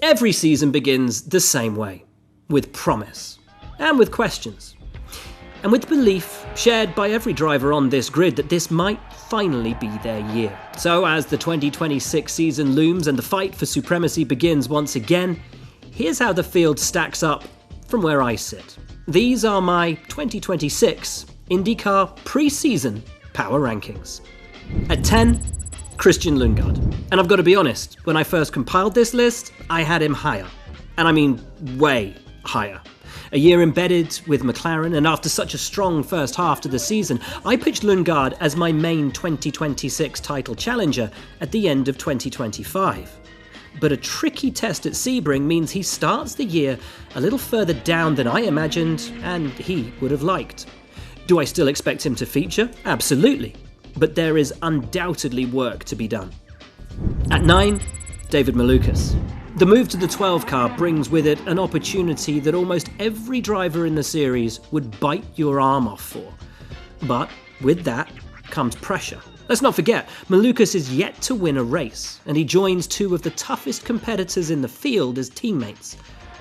Every season begins the same way, with promise, and with questions, and with belief shared by every driver on this grid that this might finally be their year. So as the 2026 season looms and the fight for supremacy begins once again, here's how the field stacks up from where I sit. These are my 2026 IndyCar pre-season power rankings. At 10, Christian Lundgaard. And I've got to be honest, when I first compiled this list, I had him higher. And I mean way higher. A year embedded with McLaren, and after such a strong first half to the season, I pitched Lundgaard as my main 2026 title challenger at the end of 2025. But a tricky test at Sebring means he starts the year a little further down than I imagined and he would have liked. Do I still expect him to feature? Absolutely. But there is undoubtedly work to be done. At 9, David Malukas. The move to the 12 car brings with it an opportunity that almost every driver in the series would bite your arm off for. But with that comes pressure. Let's not forget, Malukas is yet to win a race, and he joins two of the toughest competitors in the field as teammates.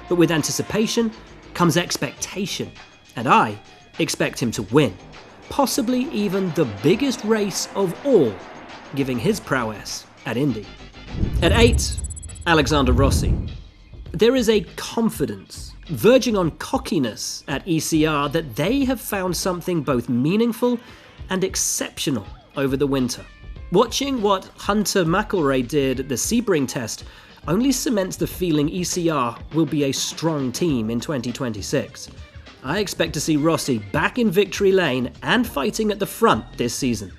But with anticipation comes expectation, and I expect him to win. Possibly even the biggest race of all, giving his prowess at Indy. At 8, Alexander Rossi. There is a confidence, verging on cockiness at ECR that they have found something both meaningful and exceptional over the winter. Watching what Hunter McElroy did at the Sebring test only cements the feeling ECR will be a strong team in 2026. I expect to see Rossi back in victory lane and fighting at the front this season.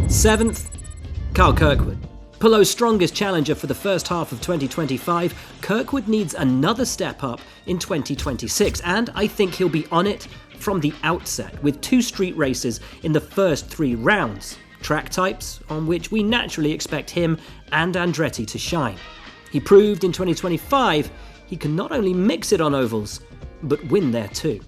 7th, Carl Kirkwood. Polo's strongest challenger for the first half of 2025, Kirkwood needs another step up in 2026, and I think he'll be on it from the outset with 2 street races in the first 3 rounds, track types on which we naturally expect him and Andretti to shine. He proved in 2025 he can not only mix it on ovals, but win there too.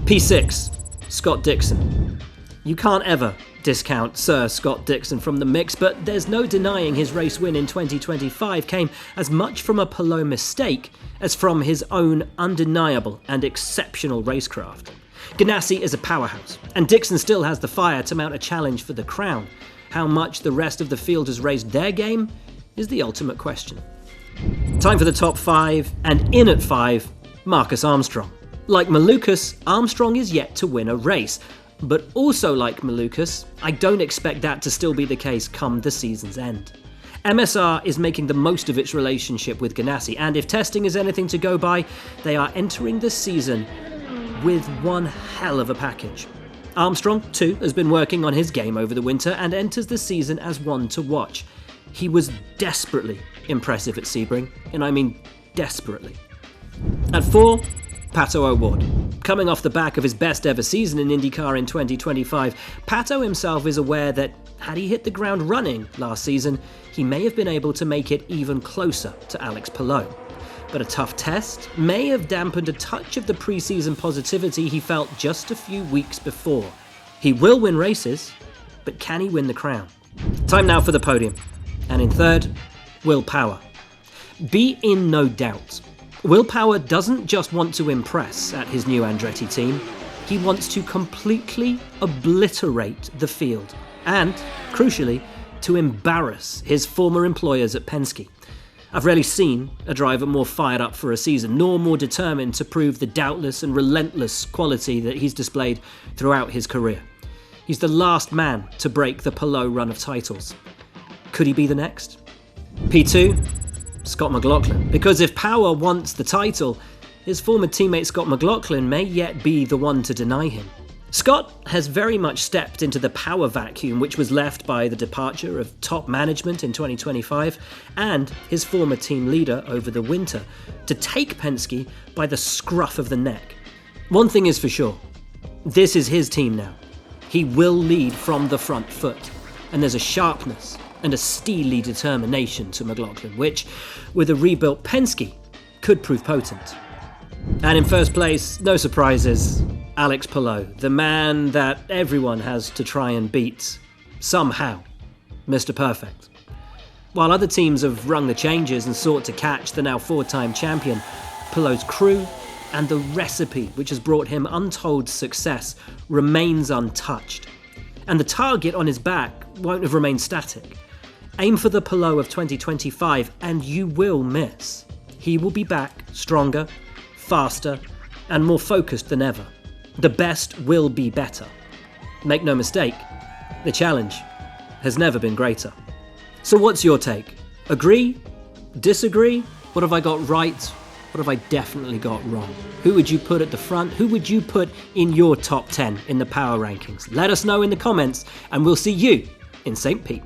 P6, Scott Dixon. You can't ever discount Sir Scott Dixon from the mix, but there's no denying his race win in 2025 came as much from a Polo mistake as from his own undeniable and exceptional racecraft. Ganassi is a powerhouse, and Dixon still has the fire to mount a challenge for the crown. How much the rest of the field has raised their game is the ultimate question. Time for the top 5, and in at 5, Marcus Armstrong. Like Malukas, Armstrong is yet to win a race, but also like Malukas, I don't expect that to still be the case come the season's end. MSR is making the most of its relationship with Ganassi, and if testing is anything to go by, they are entering the season with one hell of a package. Armstrong, too, has been working on his game over the winter and enters the season as one to watch. He was desperately impressive at Sebring, and I mean desperately. At 4, Pato O'Ward. Coming off the back of his best ever season in IndyCar in 2025, Pato himself is aware that had he hit the ground running last season, he may have been able to make it even closer to Alex Palou. But a tough test may have dampened a touch of the pre-season positivity he felt just a few weeks before. He will win races, but can he win the crown? Time now for the podium. And in 3rd, Will Power. Be in no doubt. Will Power doesn't just want to impress at his new Andretti team, he wants to completely obliterate the field and, crucially, to embarrass his former employers at Penske. I've rarely seen a driver more fired up for a season, nor more determined to prove the doubtless and relentless quality that he's displayed throughout his career. He's the last man to break the Palou run of titles. Could he be the next? P2, Scott McLaughlin. Because if Power wants the title, his former teammate Scott McLaughlin may yet be the one to deny him. Scott has very much stepped into the power vacuum which was left by the departure of top management in 2025 and his former team leader over the winter to take Penske by the scruff of the neck. One thing is for sure, this is his team now. He will lead from the front foot, and there's a sharpness and a steely determination to McLaughlin, which, with a rebuilt Penske, could prove potent. And in first place, no surprises, Alex Palou, the man that everyone has to try and beat, somehow, Mr. Perfect. While other teams have rung the changes and sought to catch the now 4-time champion, Pelot's crew and the recipe which has brought him untold success remains untouched. And the target on his back won't have remained static. Aim for the Pelot of 2025 and you will miss. He will be back stronger, faster, and more focused than ever. The best will be better. Make no mistake, the challenge has never been greater. So what's your take? Agree? Disagree? What have I got right? What have I definitely got wrong? Who would you put at the front? Who would you put in your top 10 in the power rankings? Let us know in the comments and we'll see you in St. Pete.